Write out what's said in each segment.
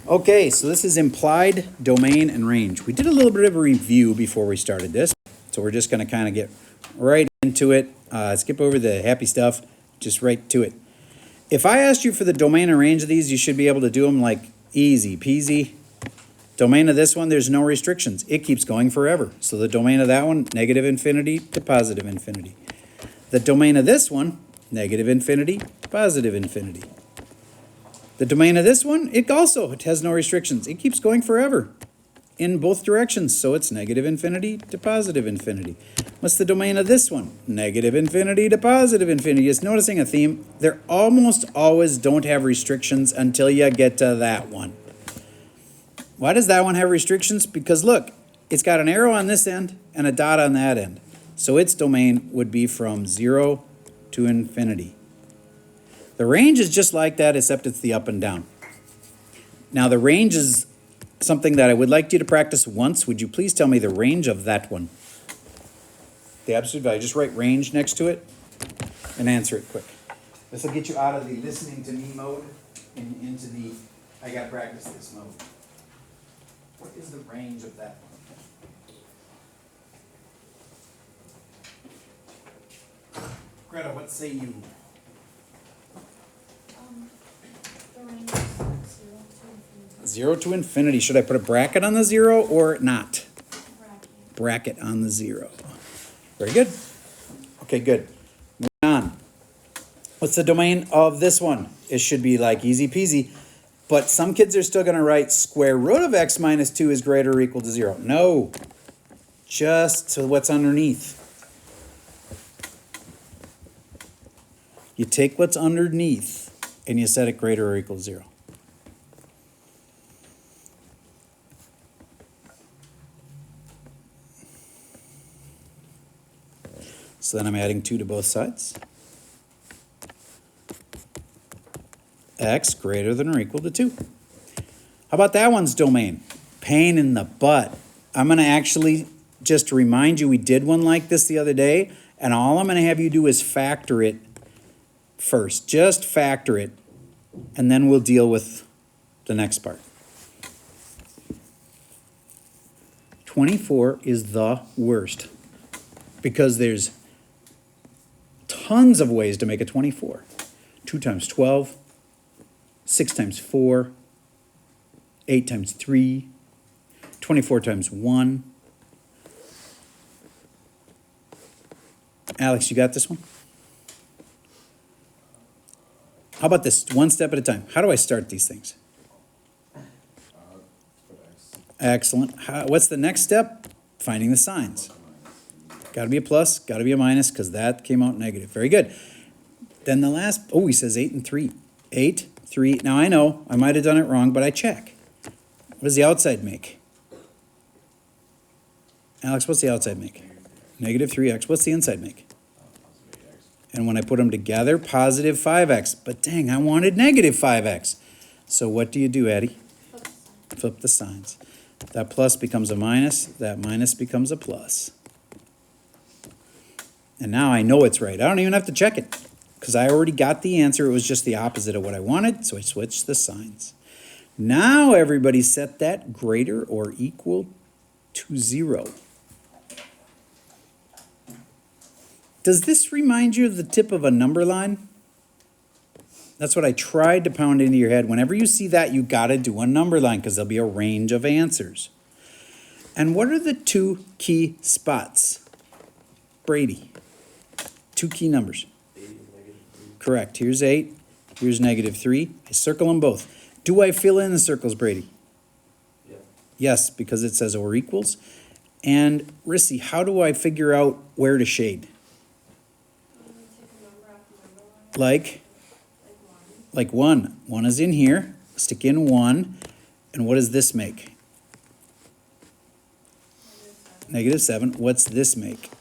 Okay, so this is implied domain and range. We did a little bit of a review before we started this, so we're just going to kind of get right into it. Skip over the happy stuff, just right to it. If I asked you for the domain and range of these, you should be able to do them like easy peasy. Domain of this one, there's no restrictions. It keeps going forever. So the domain of that one, negative infinity to positive infinity. The domain of this one, negative infinity, positive infinity. The domain of this one, it has no restrictions. It keeps going forever in both directions. So it's negative infinity to positive infinity. What's the domain of this one? Negative infinity to positive infinity. Just noticing a theme. They almost always don't have restrictions until you get to that one. Why does that one have restrictions? Because look, it's got an arrow on this end and a dot on that end. So its domain would be from 0 to infinity. The range is just like that, except it's the up and down. Now the range is something that I would like you to practice once. Would you please tell me the range of that one? The absolute value. Just write range next to it and answer it quick. This will get you out of the listening to me mode and into the I got to practice this mode. What is the range of that one? Greta, what say you? The range is 0 to infinity. 0 to infinity. Should I put a bracket on the 0 or not? Bracket. Bracket on the 0. Very good. Okay, good. Moving on. What's the domain of this one? It should be like easy peasy. But some kids are still going to write square root of x minus 2 is greater or equal to 0. No. Just to what's underneath. You take what's underneath and you set it greater or equal to 0. So then I'm adding 2 to both sides. X greater than or equal to 2. How about that one's domain? Pain in the butt. I'm going to actually just remind you we did one like this the other day, and all I'm going to have you do is factor it first. Just factor it, and then we'll deal with the next part. 24 is the worst because there's tons of ways to make a 24. 2 times 12. 6 times 4, 8 times 3, 24 times 1. Alex, you got this one? How about this, one step at a time? How do I start these things? Excellent. What's the next step? Finding the signs. Got to be a plus, got to be a minus, because that came out negative. Very good. Then the last, he says 8 and 3. 8, 3. Now I know I might have done it wrong, but I check. What does the outside make? Alex, what's the outside make? Negative 3x. What's the inside make? And when I put them together, positive 5x. But dang, I wanted negative 5x. So what do you do, Addie? Flip the signs. That plus becomes a minus. That minus becomes a plus. And now I know it's right. I don't even have to check it, because I already got the answer. It was just the opposite of what I wanted, so I switched the signs. Now everybody set that greater or equal to 0. Does this remind you of the tip of a number line? That's what I tried to pound into your head. Whenever you see that, you got to do a number line, because there'll be a range of answers. And what are the 2 key spots? Brady. 2 key numbers. Correct. Here's 8. Here's negative 3. I circle them both. Do I fill in the circles, Brady? Yeah. Yes, because it says or equals. And Rissy, how do I figure out where to shade? Like 1. 1 is in here. Stick in 1. And what does this make? Negative 7. What's this make?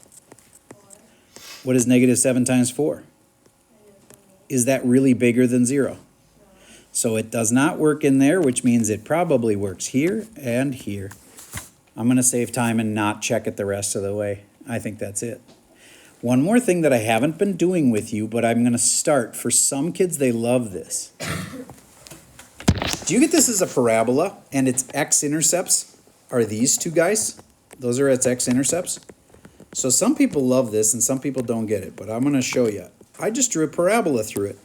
What is negative 7 times 4? Is that really bigger than 0? So it does not work in there, which means it probably works here and here. I'm going to save time and not check it the rest of the way. I think that's it. One more thing that I haven't been doing with you, but I'm going to start. For some kids, they love this. Do you get this as a parabola and its x-intercepts are these two guys? Those are its x-intercepts. So some people love this and some people don't get it, but I'm going to show you. I just drew a parabola through it.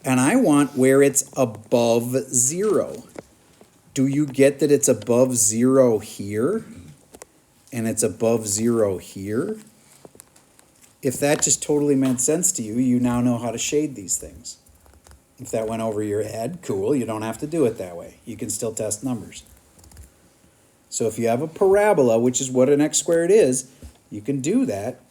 And I want where it's above 0. Do you get that it's above 0 here? And it's above 0 here? If that just totally made sense to you, you now know how to shade these things. If that went over your head, cool, you don't have to do it that way. You can still test numbers. So if you have a parabola, which is what an x squared is, you can do that.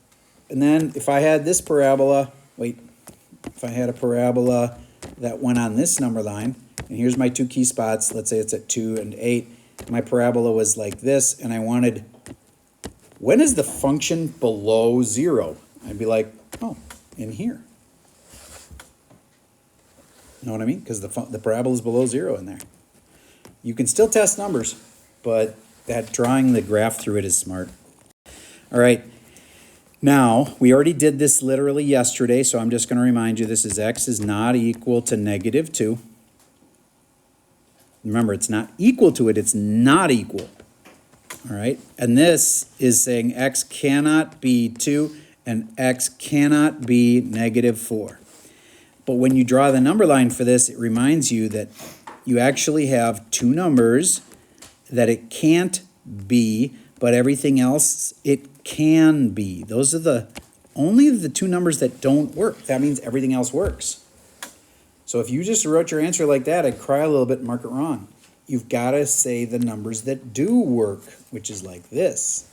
And then if I had this parabola, if I had a parabola that went on this number line, and here's my two key spots, let's say it's at 2 and 8, my parabola was like this, and I wanted, when is the function below 0? I'd be like, oh, in here. Know what I mean? Because the parabola is below 0 in there. You can still test numbers, but that drawing the graph through it is smart. All right. Now, we already did this literally yesterday, so I'm just going to remind you this is x is not equal to -2. Remember, it's not equal to it, it's not equal. All right? And this is saying x cannot be 2 and x cannot be -4. But when you draw the number line for this, it reminds you that you actually have two numbers that it can't be, but everything else it can be. Those are only the two numbers that don't work. That means everything else works. So if you just wrote your answer like that, I'd cry a little bit and mark it wrong. You've got to say the numbers that do work, which is like this.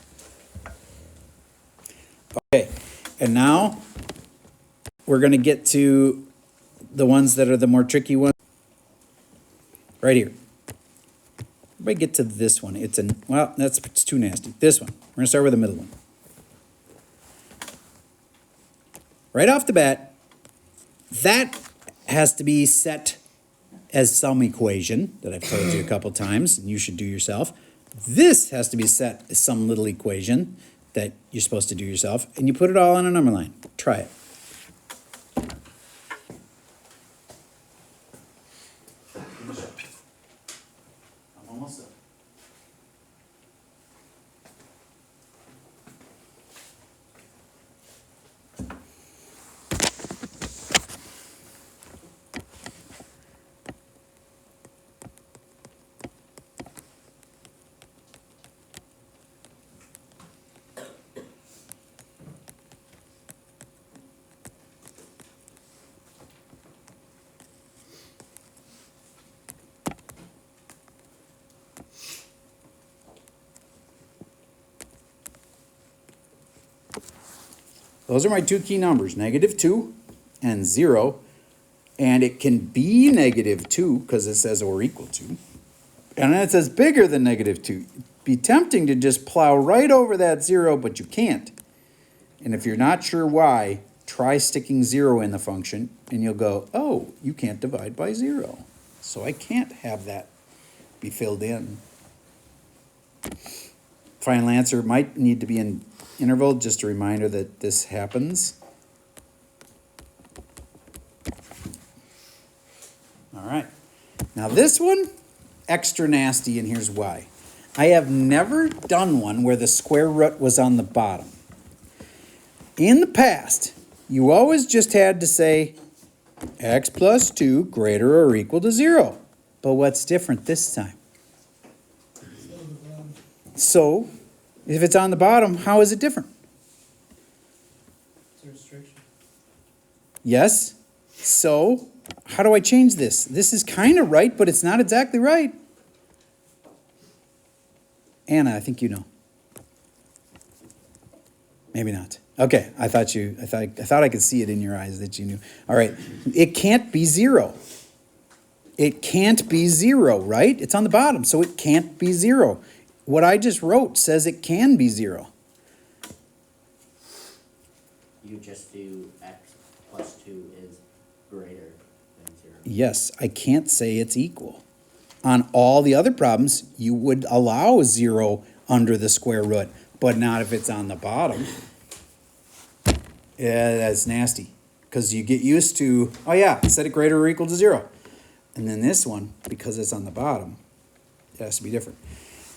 Okay, and now we're going to get to the ones that are the more tricky ones. Right here. Everybody get to this one. It's too nasty. This one. We're going to start with the middle one. Right off the bat, that has to be set as some equation that I've told you a couple times, and you should do yourself. This has to be set as some little equation that you're supposed to do yourself, and you put it all on a number line. Try it. I'm almost done. Those are my two key numbers, -2 and 0. And it can be -2 because it says or equal to. And then it says bigger than -2. It'd be tempting to just plow right over that 0, but you can't. And if you're not sure why, try sticking 0 in the function, and you'll go, oh, you can't divide by 0. So I can't have that be filled in. Final answer might need to be in interval, just a reminder that this happens. All right. Now this one, extra nasty, and here's why. I have never done one where the square root was on the bottom. In the past, you always just had to say x plus 2 greater or equal to 0. But what's different this time? So, if it's on the bottom, how is it different? It's a restriction. Yes. So, how do I change this? This is kind of right, but it's not exactly right. Anna, I think you know. Maybe not. Okay, I thought I could see it in your eyes that you knew. All right, it can't be 0. It can't be 0, right? It's on the bottom, so it can't be 0. What I just wrote says it can be 0. You just do x plus 2 is greater than 0. Yes, I can't say it's equal. On all the other problems, you would allow 0 under the square root, but not if it's on the bottom. Yeah, that's nasty. Because you get used to, oh yeah, set it greater or equal to 0. And then this one, because it's on the bottom, it has to be different.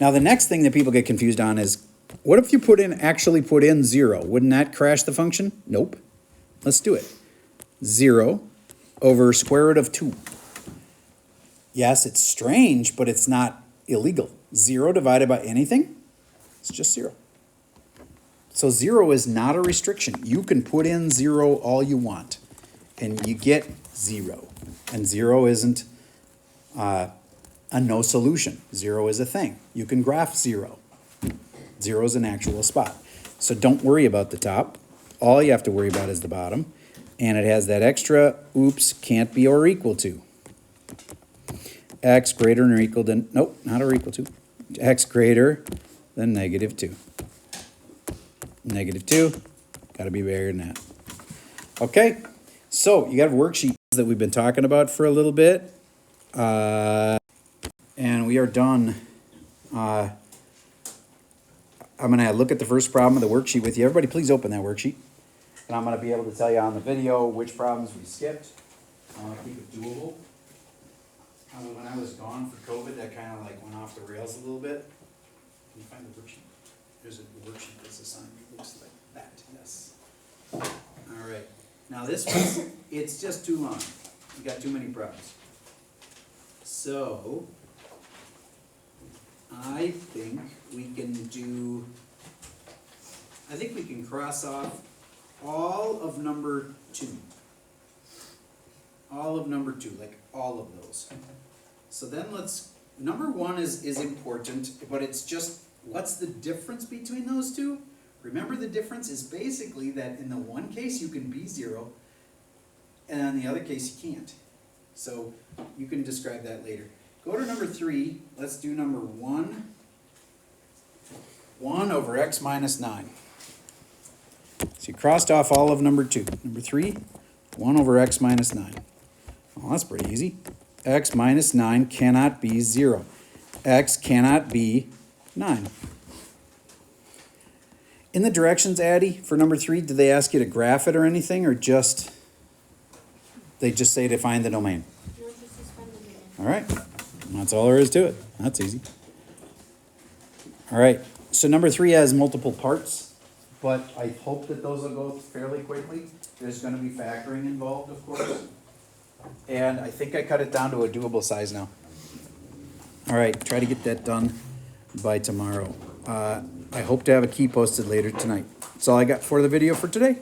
Now, the next thing that people get confused on is, what if you actually put in 0? Wouldn't that crash the function? Nope. Let's do it. 0 over square root of 2. Yes, it's strange, but it's not illegal. 0 divided by anything, it's just 0. So 0 is not a restriction. You can put in 0 all you want, and you get 0. And 0 isn't a no solution. 0 is a thing. You can graph 0. 0 is an actual spot. So don't worry about the top. All you have to worry about is the bottom. And it has that extra, oops, can't be or equal to. X greater than or equal than, nope, not or equal to. X greater than negative 2. Negative 2, got to be bigger than that. Okay, so you got a worksheet that we've been talking about for a little bit. And we are done. I'm going to look at the first problem of the worksheet with you. Everybody, please open that worksheet. And I'm going to be able to tell you on the video which problems we skipped. I want to keep it doable. When I was gone for COVID, that kind of like went off the rails a little bit. Can you find the worksheet? There's a worksheet that's assigned. It looks like that, yes. All right. Now this one, it's just too long. You got too many problems. So, I think we can cross off all of number 2. All of number 2, like all of those. So then number 1 is important, but it's just, what's the difference between those two? Remember, the difference is basically that in the one case you can be 0, and in the other case you can't. So you can describe that later. Go to number 3. Let's do number 1. 1 over x minus 9. So you crossed off all of number 2. Number 3, 1 over x minus 9. Well, that's pretty easy. X minus 9 cannot be 0. X cannot be 9. In the directions, Addie, for number 3, did they ask you to graph it or anything, or they just say to find the domain? No, just suspend the meeting. All right. That's all there is to it. That's easy. All right. So number 3 has multiple parts, but I hope that those will go fairly quickly. There's going to be factoring involved, of course. And I think I cut it down to a doable size now. All right. Try to get that done by tomorrow. I hope to have a key posted later tonight. That's all I got for the video for today.